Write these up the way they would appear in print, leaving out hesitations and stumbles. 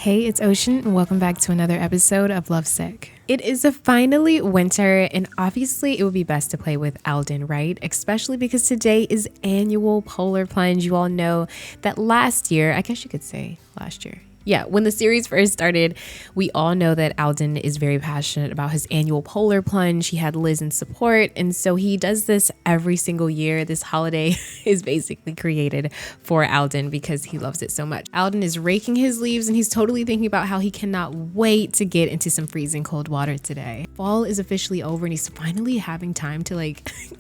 Hey, it's Ocean, and welcome back to another episode of Lovesick. It is finally winter, and obviously it would be best to play with Alden, right? Especially because today is annual polar plunge. You all know that last year, I guess you could say last year. Yeah, when the series first started, we all know that Alden is very passionate about his annual polar plunge. He had Liz in support, and so he does this every single year. This holiday is basically created for Alden because he loves it so much. Alden is raking his leaves, and he's totally thinking about how he cannot wait to get into some freezing cold water today. Fall is officially over, and he's finally having time to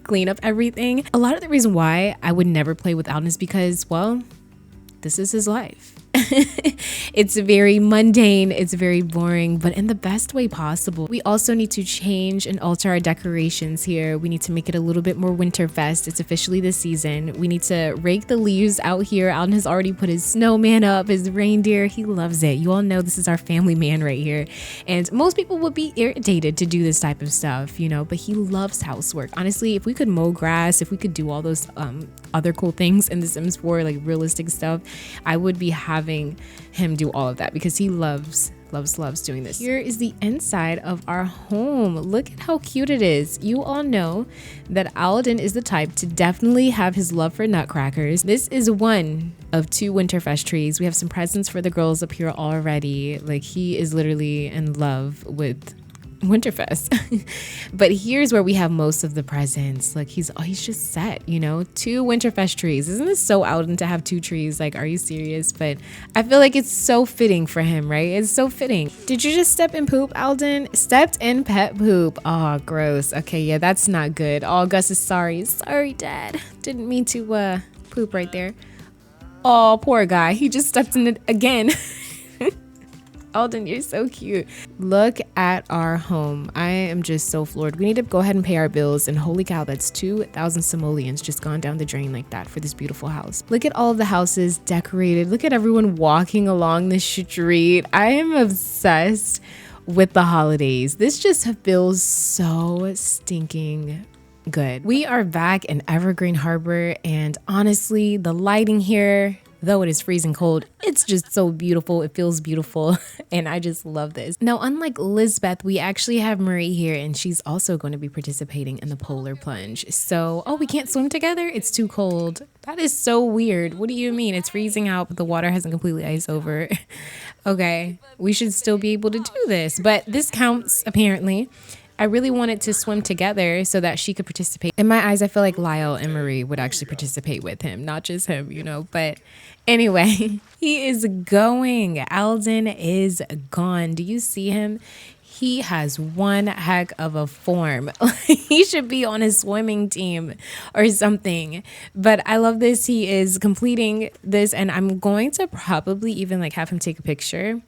clean up everything. A lot of the reason why I would never play with Alden is because, well, this is his life. It's very mundane, it's very boring, but in the best way possible. We also need to change and alter our decorations here. We need to make it a little bit more winterfest. It's officially the season. We need to rake the leaves out here. Alden has already put his snowman up, his reindeer. He loves it. You all know this is our family man right here. And most people would be irritated to do this type of stuff, you know, but he loves housework. Honestly, if we could mow grass, if we could do all those other cool things in The Sims 4, like realistic stuff, I would be having him do all of that because he loves doing this. Here is the inside of our home. Look at how cute it is. You all know that Alden is the type to definitely have his love for nutcrackers. This is one of 2 winterfest trees. We have some presents for the girls up here already. Like, he is literally in love with winterfest. But here's where we have most of the presents. Like, he's just set, you know. 2 winterfest trees. Isn't this so Alden to have 2 trees? Like, are you serious? But I feel like it's so fitting for him, right? It's so fitting. Did you just step in poop, Alden? Stepped in pet poop. Oh, gross. Okay, yeah, that's not good. Oh, Gus is sorry. Sorry, Dad. Didn't mean to poop right there. Oh, poor guy. He just stepped in it again. Alden, you're so cute. Look at our home. I am just so floored. We need to go ahead and pay our bills, and holy cow, that's 2,000 simoleons just gone down the drain like that for this beautiful house. Look at all of the houses decorated. Look at everyone walking along the street. I am obsessed with the holidays. This just feels so stinking good. We are back in Evergreen Harbor, and honestly, the lighting here, though it is freezing cold, it's just so beautiful. It feels beautiful, and I just love this. Now, unlike Lizbeth, we actually have Marie here, and she's also going to be participating in the polar plunge. So, oh, we can't swim together? It's too cold. That is so weird. What do you mean? It's freezing out, but the water hasn't completely iced over. Okay, we should still be able to do this, but this counts, apparently. I really wanted to swim together so that she could participate. In my eyes, I feel like Lyle and Marie would actually participate with him, not just him, you know. But anyway, he is going. Alden is gone. Do you see him? He has one heck of a form. He should be on his swimming team or something. But I love this. He is completing this, and I'm going to probably even have him take a picture.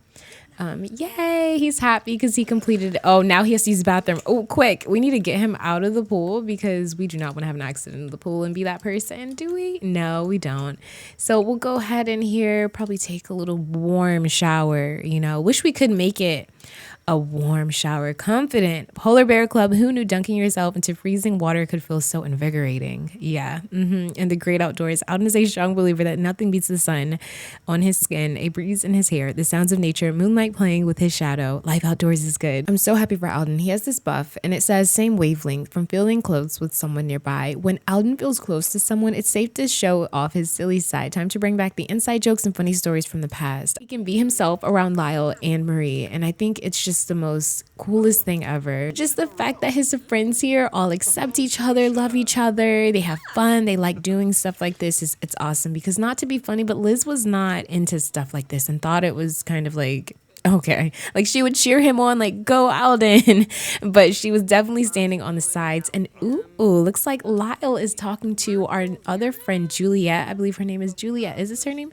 Yay, he's happy because he completed it. Oh, now he has to use the bathroom. Oh, quick, we need to get him out of the pool because we do not want to have an accident in the pool and be that person, do we? No, we don't. So we'll go ahead in here, probably take a little warm shower, you know. Wish we could make it a warm shower. Confident. Polar Bear Club, who knew dunking yourself into freezing water could feel so invigorating? Yeah. In the great outdoors, Alden is a strong believer that nothing beats the sun on his skin, a breeze in his hair, the sounds of nature, moonlight playing with his shadow. Life outdoors is good. I'm so happy for Alden. He has this buff, and it says same wavelength from feeling close with someone nearby. When Alden feels close to someone, it's safe to show off his silly side. Time to bring back the inside jokes and funny stories from the past. He can be himself around Lyle and Marie, and I think it's just the most coolest thing ever. Just the fact that his friends here all accept each other, love each other, they have fun, they like doing stuff like this. It's awesome because, not to be funny, but Liz was not into stuff like this and thought it was kind of okay, she would cheer him on, go Alden, but she was definitely standing on the sides. And ooh, looks like Lyle is talking to our other friend Juliet. I believe her name is Juliet. Is this her name?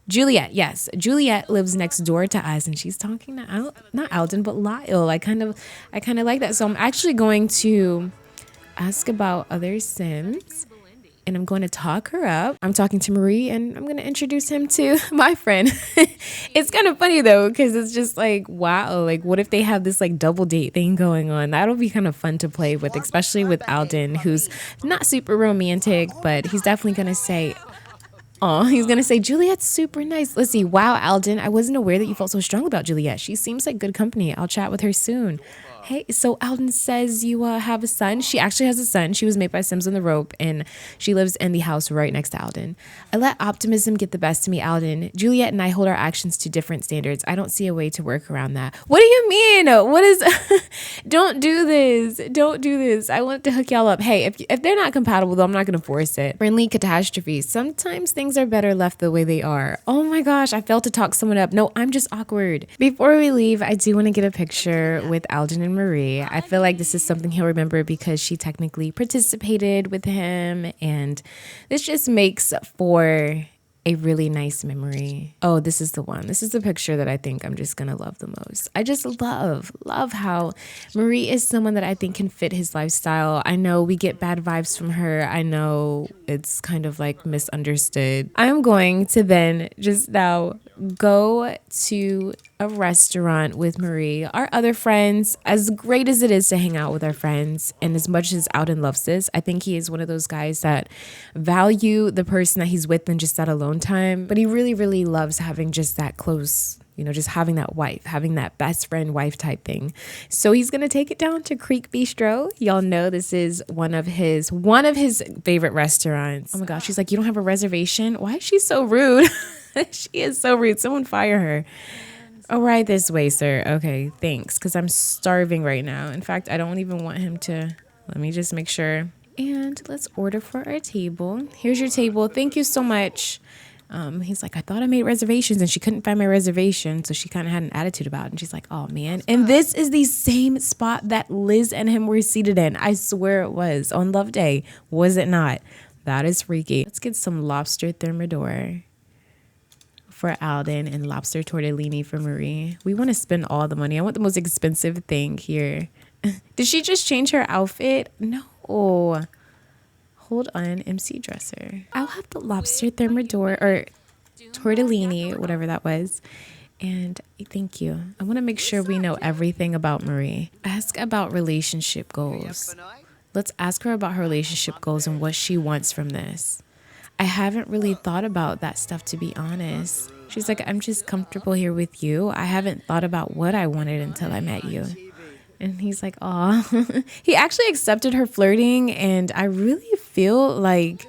Juliet, yes. Juliet lives next door to us, and she's talking to not Alden, but Lyle. I kind of like that. So I'm actually going to ask about other Sims, and I'm going to talk her up. I'm talking to Marie, and I'm going to introduce him to my friend. It's kind of funny though, because it's just wow, what if they have this double date thing going on? That'll be kind of fun to play with, especially with Alden, who's not super romantic, but he's definitely going to say, Oh, he's gonna say Juliet's super nice. Let's see. Wow, Alden, I wasn't aware that you felt so strong about Juliet. She seems like good company. I'll chat with her soon. Hey, so Alden says you have a son. She actually has a son. She was made by Sims on the Rope, and she lives in the house right next to Alden. I let optimism get the best of me, Alden. Juliet and I hold our actions to different standards. I don't see a way to work around that. What do you mean? What is... Don't do this. Don't do this. I want to hook y'all up. Hey, if they're not compatible, though, I'm not going to force it. Friendly catastrophes. Sometimes things are better left the way they are. Oh my gosh, I failed to talk someone up. No, I'm just awkward. Before we leave, I do want to get a picture with Alden and Marie. I feel like this is something he'll remember because she technically participated with him, and this just makes for a really nice memory. Oh, this is the one. This is the picture that I think I'm just gonna love the most. I just love how Marie is someone that I think can fit his lifestyle. I know we get bad vibes from her. I know it's kind of like misunderstood. I'm going to then just now go to a restaurant with Marie. Our other friends, as great as it is to hang out with our friends, and as much as Alden loves this, I think he is one of those guys that value the person that he's with than just that alone time. But he really, really loves having just that close, you know, just having that wife, having that best friend wife type thing. So he's going to take it down to Creek Bistro. Y'all know this is one of his favorite restaurants. Oh my gosh, she's like, you don't have a reservation? Why is she so rude? She is so rude. Someone fire her. Oh, right this way, sir. Okay, thanks, because I'm starving right now. In fact, I don't even want him to... Let me just make sure. And let's order for our table. Here's your table. Thank you so much. He's like, I thought I made reservations, and she couldn't find my reservation, so she kind of had an attitude about it. And she's like, oh, man. And this is the same spot that Liz and him were seated in. I swear it was. On Love Day. Was it not? That is freaky. Let's get some lobster thermidor for Alden and lobster tortellini for Marie. We want to spend all the money. I want the most expensive thing here. Did she just change her outfit? No. Hold on, MC dresser. I'll have the lobster thermidor or tortellini, whatever that was. And thank you. I want to make sure we know everything about Marie. Ask about relationship goals. Let's ask her about her relationship goals and what she wants from this. I haven't really thought about that stuff, to be honest. She's like, I'm just comfortable here with you. I haven't thought about what I wanted until I met you. And he's like, aw. He actually accepted her flirting, and I really feel like,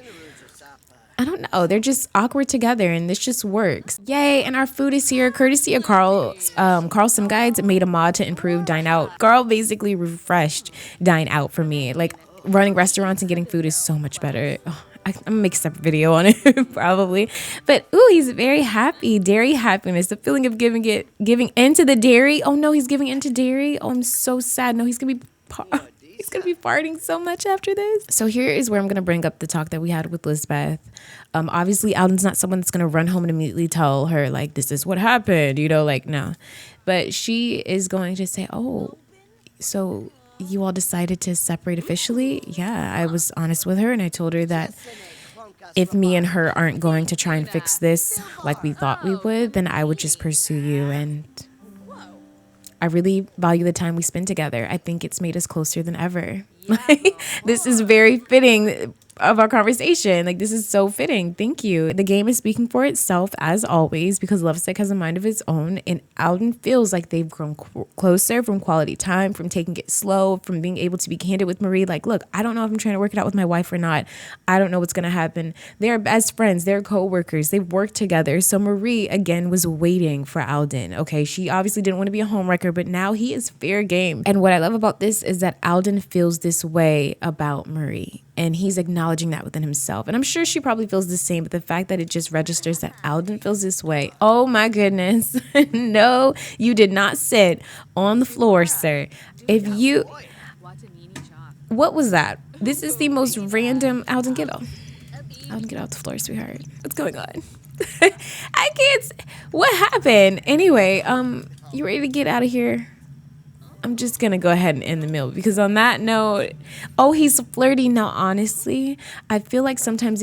I don't know, they're just awkward together, and this just works. Yay, and our food is here, courtesy of Carlson Guides made a mod to improve Dine Out. Carl basically refreshed Dine Out for me. Like, running restaurants and getting food is so much better. Oh, I'm gonna make a separate video on it probably. But ooh, he's very happy. Dairy happiness. The feeling of giving into the dairy. Oh no, he's giving into dairy. Oh, I'm so sad. No, he's gonna be farting so much after this. So here is where I'm gonna bring up the talk that we had with Lisbeth. Obviously Alden's not someone that's gonna run home and immediately tell her like, this is what happened, you know, like, no. But she is going to say, oh, so you all decided to separate officially? Yeah, I was honest with her, and I told her that if me and her aren't going to try and fix this like we thought we would, then I would just pursue you. And I really value the time we spend together. I think it's made us closer than ever. This is very fitting of our conversation. Like, this is so fitting. Thank you. The game is speaking for itself as always, because Lovesick has a mind of its own, and Alden feels like they've grown closer from quality time, from taking it slow, from being able to be candid with Marie. Like, look, I don't know if I'm trying to work it out with my wife or not. I don't know what's going to happen. They're best friends. They're co-workers. They've worked together. So Marie, again, was waiting for Alden. Okay, she obviously didn't want to be a homewrecker, but now he is fair game. And what I love about this is that Alden feels this way about Marie, and he's acknowledging that within himself. And I'm sure she probably feels the same, but the fact that it just registers that Alden feels this way. Oh my goodness. No, you did not sit on the floor, sir. If you... What was that? This is the most random... Alden, get off. Alden, get off the floor, sweetheart. What's going on? I can't... What happened? Anyway, you ready to get out of here? I'm just going to go ahead and end the meal, because on that note, oh, he's flirty. Now, honestly, I feel like sometimes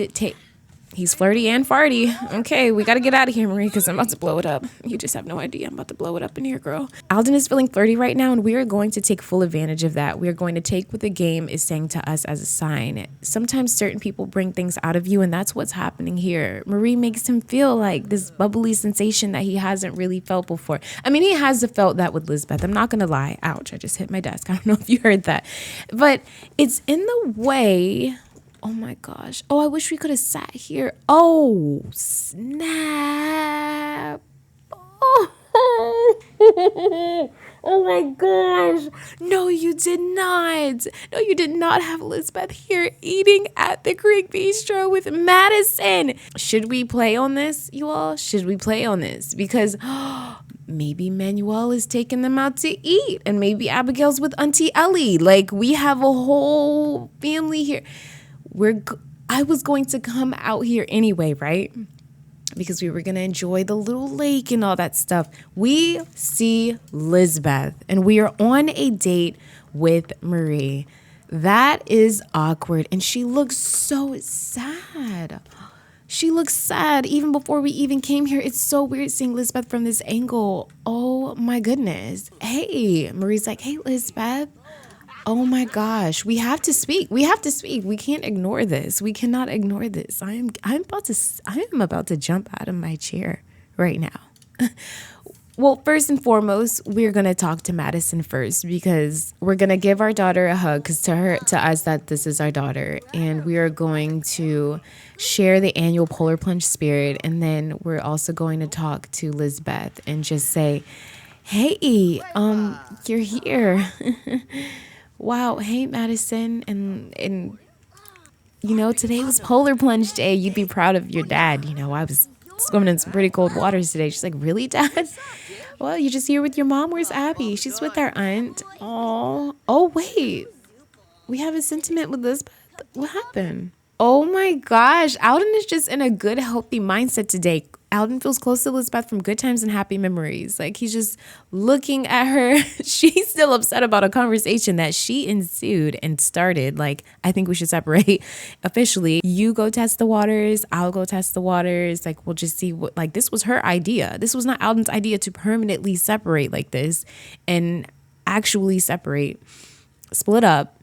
He's flirty and farty. Okay, we got to get out of here, Marie, because I'm about to blow it up. You just have no idea. I'm about to blow it up in here, girl. Alden is feeling flirty right now, and we are going to take full advantage of that. We are going to take what the game is saying to us as a sign. Sometimes certain people bring things out of you, and that's what's happening here. Marie makes him feel like this bubbly sensation that he hasn't really felt before. I mean, he has felt that with Lisbeth. I'm not going to lie. Ouch, I just hit my desk. I don't know if you heard that. But it's in the way... Oh my gosh. Oh, I wish we could have sat here. Oh, snap. Oh. Oh my gosh. No, you did not. No, you did not have Lisbeth here eating at the Greek Bistro with Madison. Should we play on this, you all? Should we play on this? Because maybe Manuel is taking them out to eat, and maybe Abigail's with Auntie Ellie. Like, we have a whole family here. I was going to come out here anyway, right? Because we were going to enjoy the little lake and all that stuff. We see Lisbeth, and we are on a date with Marie. That is awkward, and she looks so sad. She looks sad even before we even came here. It's so weird seeing Lisbeth from this angle. Oh my goodness. Hey, Marie's like, hey, Lisbeth. Oh my gosh, we have to speak. We have to speak. We can't ignore this. We cannot ignore this. I am about to jump out of my chair right now. Well, first and foremost, we're going to talk to Madison first, because we're going to give our daughter a hug, because to us that this is our daughter, and we are going to share the annual polar plunge spirit, and then we're also going to talk to Lisbeth and just say, hey, you're here. Wow, hey Madison, and you know, today was polar plunge day. You'd be proud of your dad. You know, I was swimming in some pretty cold waters today. She's like, really, Dad? Well, you're just here with your mom. Where's Abby? She's with our aunt. Oh wait, we have a sentiment with Lisbeth. What happened? Oh my gosh, Alden is just in a good, healthy mindset today. Alden feels close to Lisbeth from good times and happy memories. Like, he's just looking at her. She's still upset about a conversation that she ensued and started. Like, I think we should separate officially. You go test the waters. I'll go test the waters. Like, we'll just see what, like, this was her idea. This was not Alden's idea to permanently separate like this and actually separate, split up.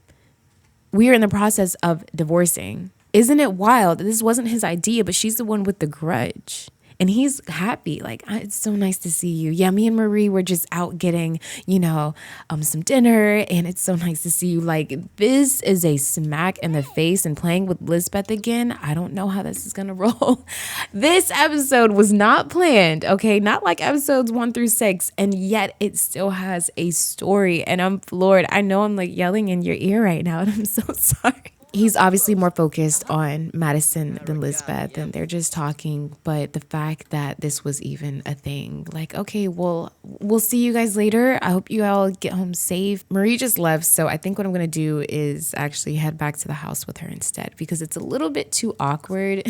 We are in the process of divorcing. Isn't it wild? This wasn't his idea, but she's the one with the grudge. And he's happy. Like, it's so nice to see you. Yeah, me and Marie were just out getting, some dinner. And it's so nice to see you. Like, this is a smack in the face. And playing with Lisbeth again, I don't know how this is going to roll. This episode was not planned, okay? Not like episodes 1 through 6. And yet it still has a story. And I'm floored. I know I'm like yelling in your ear right now. And I'm so sorry. He's obviously more focused on Madison than Lisbeth, and they're just talking. But the fact that this was even a thing, like, okay, well, we'll see you guys later. I hope you all get home safe. Marie just left, so I think what I'm going to do is actually head back to the house with her instead, because it's a little bit too awkward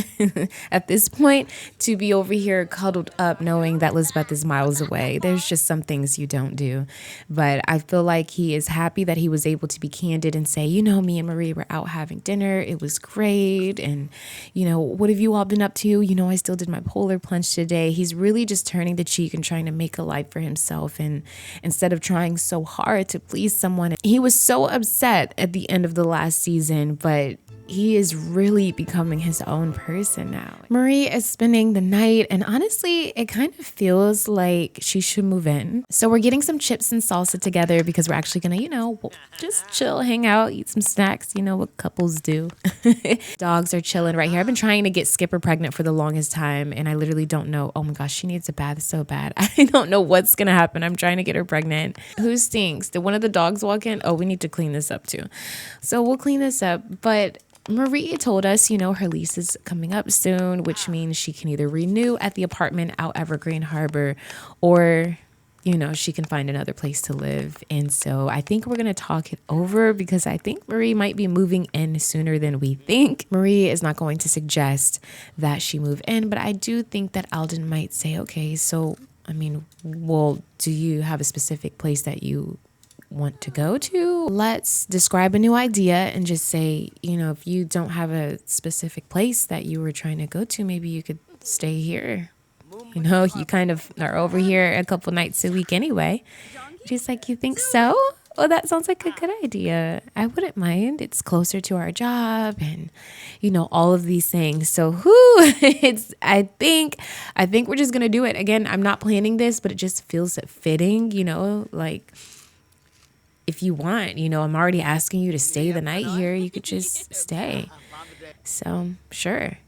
at this point to be over here cuddled up knowing that Lisbeth is miles away. There's just some things you don't do. But I feel like he is happy that he was able to be candid and say, me and Marie were out having dinner. It was great. And, what have you all been up to? I still did my polar plunge today. He's really just turning the cheek and trying to make a life for himself. And instead of trying so hard to please someone, he was so upset at the end of the last season, but he is really becoming his own person now. Marie is spending the night, and honestly, it kind of feels like she should move in. So we're getting some chips and salsa together because we're actually gonna, just chill, hang out, eat some snacks, what couples do. Dogs are chilling right here. I've been trying to get Skipper pregnant for the longest time, and I literally don't know. Oh my gosh, she needs a bath so bad. I don't know what's gonna happen. I'm trying to get her pregnant. Who stinks? Did one of the dogs walk in? Oh, we need to clean this up too. So we'll clean this up, but Marie told us, her lease is coming up soon, which means she can either renew at the apartment out Evergreen Harbor or, she can find another place to live. And so I think we're going to talk it over because I think Marie might be moving in sooner than we think. Marie is not going to suggest that she move in, but I do think that Alden might say, okay, so, do you have a specific place that you want to go to. Let's describe a new idea and just say, if you don't have a specific place that you were trying to go to, maybe you could stay here. You kind of are over here a couple nights a week anyway. She's like, you think so? Well, that sounds like a good idea. I wouldn't mind. It's closer to our job and, all of these things. So I think we're just going to do it. Again, I'm not planning this, but it just feels fitting, like if you want, I'm already asking you to stay the night here. You could just stay. So sure.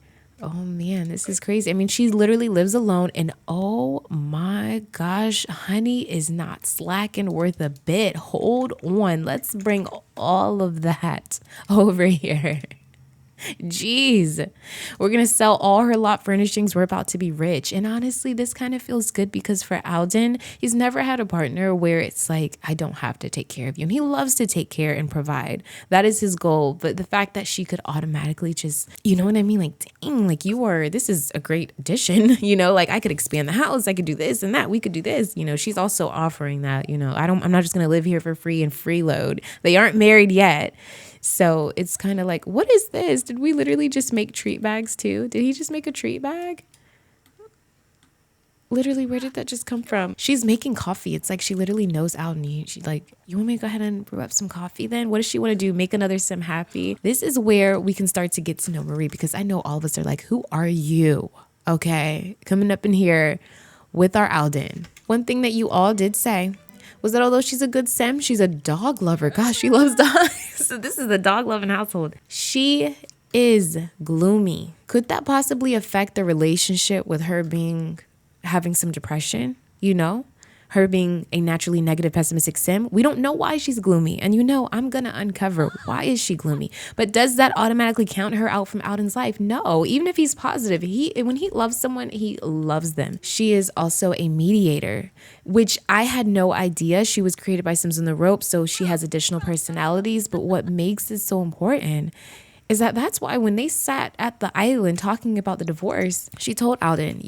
Oh man, this is crazy. I mean, she literally lives alone and oh my gosh, honey is not slacking worth a bit. Hold on. Let's bring all of that over here. Jeez, we're going to sell all her lot furnishings. We're about to be rich. And honestly, this kind of feels good because for Alden, he's never had a partner where it's like, I don't have to take care of you. And he loves to take care and provide. That is his goal. But the fact that she could automatically just, you know what I mean? Like, dang, like this is a great addition. Like I could expand the house. I could do this and that. We could do this. She's also offering that, I'm not just going to live here for free and freeload. They aren't married yet. So it's kind of like, what is this? Did we literally just make treat bags too? Did he just make a treat bag? Literally, where did that just come from? She's making coffee. It's like she literally knows Alden. She's like, you want me to go ahead and brew up some coffee then? What does she want to do? Make another sim happy? This is where we can start to get to know Marie because I know all of us are like, who are you? Okay, coming up in here with our Alden. One thing that you all did say was that although she's a good sim, she's a dog lover. Gosh, she loves dogs. So this is the dog loving household. She is gloomy. Could that possibly affect the relationship with her having some depression? Her being a naturally negative, pessimistic sim. We don't know why she's gloomy. And I'm going to uncover why is she gloomy. But does that automatically count her out from Alden's life? No. Even if he's positive, when he loves someone, he loves them. She is also a mediator, which I had no idea. She was created by Sims on the Rope, so she has additional personalities. But what makes it so important is that that's why when they sat at the island talking about the divorce, she told Alden,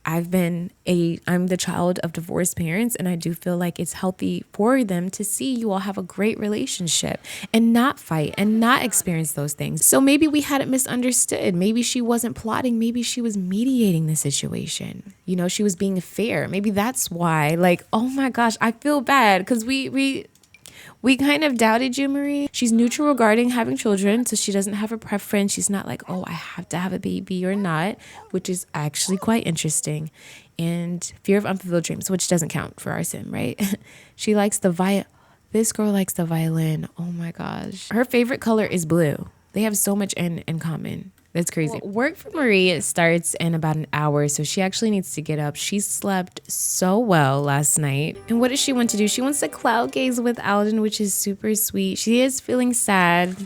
I'm the child of divorced parents, and I do feel like it's healthy for them to see you all have a great relationship and not fight and not experience those things. So maybe we had it misunderstood. Maybe she wasn't plotting. Maybe she was mediating the situation. She was being fair. Maybe that's why, like, oh my gosh, I feel bad because we kind of doubted you, Marie. She's neutral regarding having children, so she doesn't have a preference. She's not like, oh, I have to have a baby or not, which is actually quite interesting. And fear of unfulfilled dreams, which doesn't count for our sim, right? She likes this girl likes the violin. Oh my gosh. Her favorite color is blue. They have so much in common. That's crazy. Well, work for Marie starts in about an hour, so she actually needs to get up. She slept so well last night. And what does she want to do? She wants to cloud gaze with Alden, which is super sweet. She is feeling sad,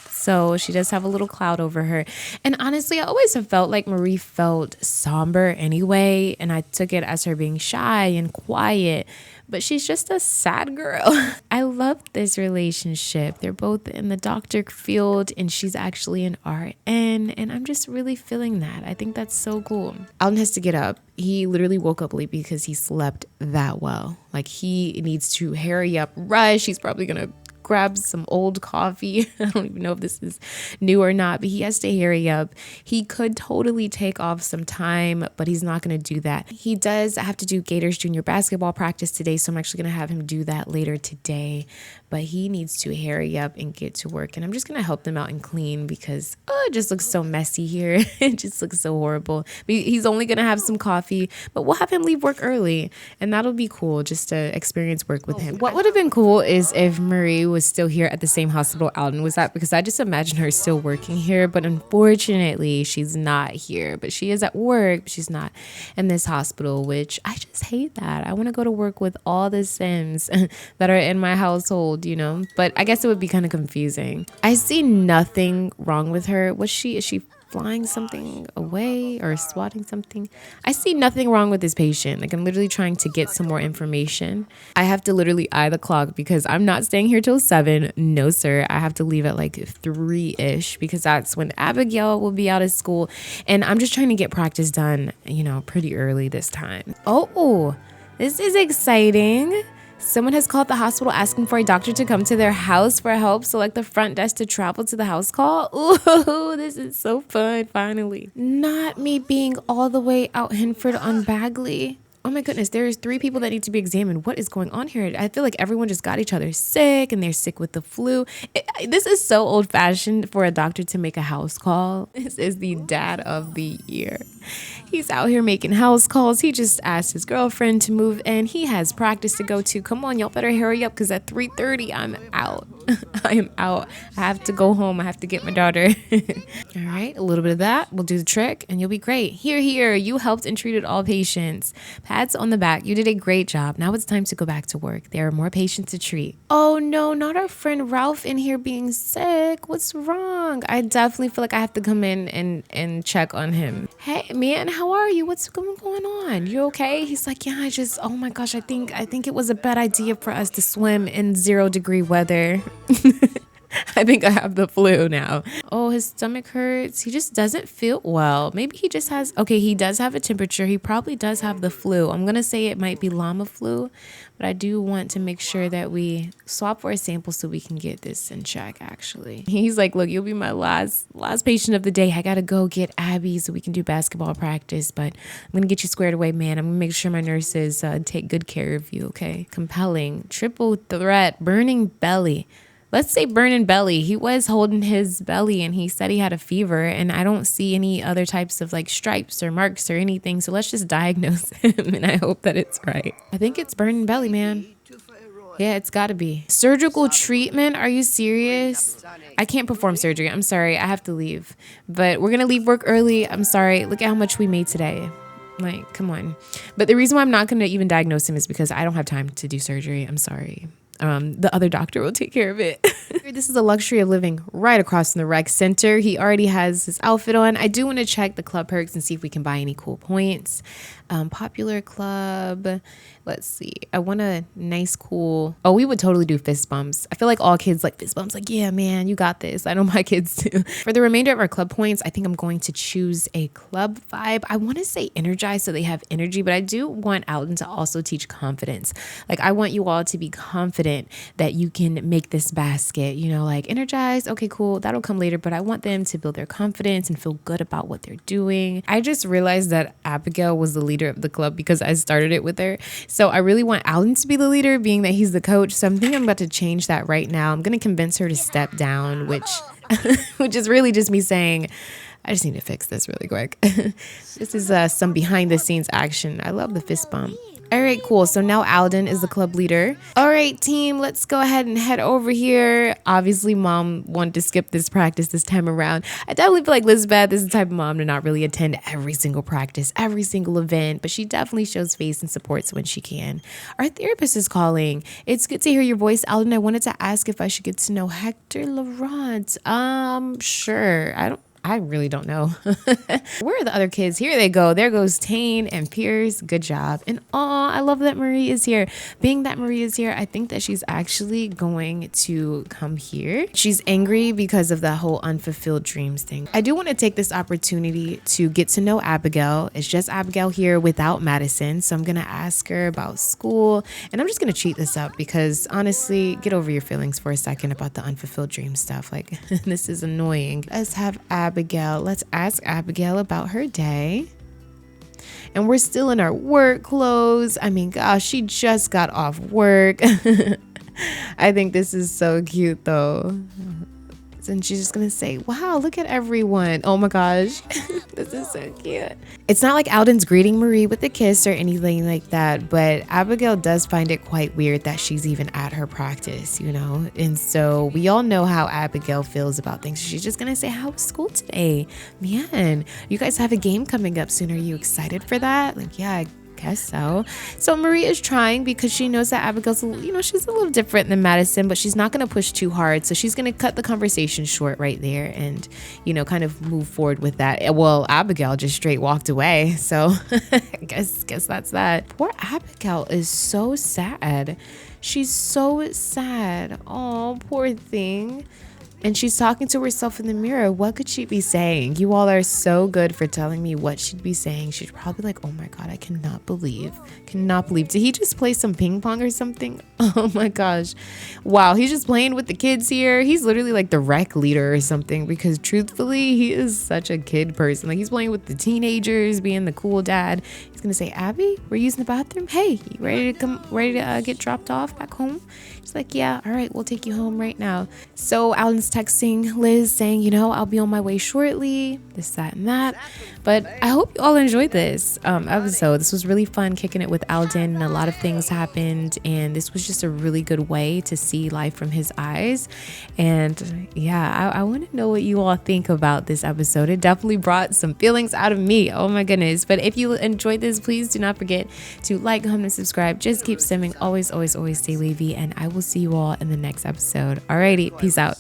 so she does have a little cloud over her. And honestly, I always have felt like Marie felt somber anyway, and I took it as her being shy and quiet. But she's just a sad girl. I love this relationship. They're both in the doctor field and she's actually an RN. And I'm just really feeling that. I think that's so cool. Alden has to get up. He literally woke up late because he slept that well. Like he needs to hurry up, rush. He's probably going to grab some old coffee. I don't even know if this is new or not, but he has to hurry up. He could totally take off some time, but he's not going to do that. He does have to do Gators junior basketball practice today, so I'm actually going to have him do that later today. But he needs to hurry up and get to work. And I'm just going to help them out and clean because it just looks so messy here. It just looks so horrible. But he's only going to have some coffee, but we'll have him leave work early. And that'll be cool just to experience work with him. What would have been cool is if Marie was still here at the same hospital Alden was at, because I just imagine her still working here. But unfortunately, she's not here. But she is at work. But she's not in this hospital, which I just hate that. I want to go to work with all the Sims that are in my household, you know, but I guess it would be kind of confusing. I see nothing wrong with her. Is she flying something away or swatting something? I see nothing wrong with this patient. Like I'm literally trying to get some more information. I have to literally eye the clock because I'm not staying here till 7. No, sir. I have to leave at like 3-ish because that's when Abigail will be out of school. And I'm just trying to get practice done, you know, pretty early this time. Oh, this is exciting. Someone has called the hospital asking for a doctor to come to their house for help. Select the front desk to travel to the house call. Ooh, this is so fun, finally. Not me being all the way out Henford on Bagley. Oh my goodness, there's 3 people that need to be examined. What is going on here? I feel like everyone just got each other sick and they're sick with the flu. This is so old fashioned for a doctor to make a house call. This is the dad of the year. He's out here making house calls. He just asked his girlfriend to move in. He has practice to go to. Come on, y'all better hurry up because at 3:30 I'm out. I am out. I have to go home. I have to get my daughter. All right, a little bit of that. We'll do the trick and you'll be great. Here. You helped and treated all patients. Pats on the back. You did a great job. Now it's time to go back to work. There are more patients to treat. Oh no, not our friend Ralph in here being sick. What's wrong? I definitely feel like I have to come in and check on him. Hey man, how are you? What's going on? You okay? He's like, yeah, oh my gosh, I think it was a bad idea for us to swim in 0-degree weather. I think I have the flu now. Oh, his stomach hurts. He just doesn't feel well. Maybe he just has, okay, he does have a temperature. He probably does have the flu. I'm going to say it might be llama flu, but I do want to make sure that we swap for a sample so we can get this in check, actually. He's like, look, you'll be my last patient of the day. I got to go get Abby so we can do basketball practice, but I'm going to get you squared away, man. I'm going to make sure my nurses take good care of you, okay? Compelling, triple threat, burning belly. Let's say burning belly. He was holding his belly and he said he had a fever and I don't see any other types of like stripes or marks or anything. So let's just diagnose him and I hope that it's right. I think it's burning belly, man. Yeah, it's gotta be. Surgical treatment? Are you serious? I can't perform surgery. I'm sorry. I have to leave. But we're gonna leave work early. I'm sorry. Look at how much we made today. Like, come on. But the reason why I'm not gonna even diagnose him is because I don't have time to do surgery. I'm sorry. The other doctor will take care of it. This is the luxury of living right across from the rec center. He already has his outfit on. I do want to check the club perks and see if we can buy any cool points. Popular club. Let's see. I want a nice, cool. Oh, we would totally do fist bumps. I feel like all kids like fist bumps. Like, yeah, man, you got this. I know my kids do. For the remainder of our club points, I think I'm going to choose a club vibe. I want to say energize so they have energy, but I do want Alden to also teach confidence. Like, I want you all to be confident that you can make this basket, you know, like energize. Okay, cool. That'll come later, but I want them to build their confidence and feel good about what they're doing. I just realized that Abigail was the leader of the club because I started it with her. So I really want Alden to be the leader, being that he's the coach. So I'm thinking I'm about to change that right now. I'm going to convince her to step down, which is really just me saying, I just need to fix this really quick. This is some behind the scenes action. I love the fist bump. All right, cool. So now Alden is the club leader. All right, team, let's go ahead and head over here. Obviously, mom wanted to skip this practice this time around. I definitely feel like Elizabeth is the type of mom to not really attend every single practice, every single event, but she definitely shows face and supports when she can. Our therapist is calling. It's good to hear your voice, Alden. I wanted to ask if I should get to know Hector Laurent. Sure. I really don't know. Where are the other kids? Here they go. There goes Tane and Pierce. Good job. And I love that Marie is here. Being that Marie is here, I think that she's actually going to come here. She's angry because of the whole unfulfilled dreams thing. I do want to take this opportunity to get to know Abigail. It's just Abigail here without Madison. So I'm going to ask her about school. And I'm just going to cheat this up because honestly, get over your feelings for a second about the unfulfilled dream stuff. Like, this is annoying. Let's have Abigail. Let's ask Abigail about her day. And we're still in our work clothes. I mean, gosh, she just got off work. I think this is so cute though. And she's just gonna say, wow, look at everyone. Oh my gosh, this is so cute. It's not like Alden's greeting Marie with a kiss or anything like that, but Abigail does find it quite weird that she's even at her practice, you know? And so we all know how Abigail feels about things. She's just gonna say, how was school today? Man, you guys have a game coming up soon. Are you excited for that? Like, yeah, I guess so. So Marie is trying because she knows that Abigail's, you know, she's a little different than Madison, but she's not going to push too hard. So she's going to cut the conversation short right there and, you know, kind of move forward with that. Well, Abigail just straight walked away. So I guess that's that. Poor Abigail is so sad. She's so sad. Oh, poor thing. And she's talking to herself in the mirror. What could she be saying? You all are so good for telling me what she'd be saying. She'd probably like, oh my God, I cannot believe. Did he just play some ping pong or something? Oh my gosh. Wow, he's just playing with the kids here. He's literally like the rec leader or something, because truthfully, he is such a kid person. Like, he's playing with the teenagers, being the cool dad. He's gonna say, Abby, we're using the bathroom. Hey, you ready to get dropped off back home? She's like, yeah, all right, we'll take you home right now. So Alden's texting Liz saying, I'll be on my way shortly, this, that, and that. But I hope you all enjoyed this episode. This was really fun kicking it with Alden, and a lot of things happened, and this was just a really good way to see life from his eyes. And yeah, I want to know what you all think about this episode. It definitely brought some feelings out of me. Oh my goodness. But if you enjoyed this, please do not forget to like, comment, and subscribe. Just keep simming. Always, always, always stay wavy, and I will see you all in the next episode. Alrighty, peace out.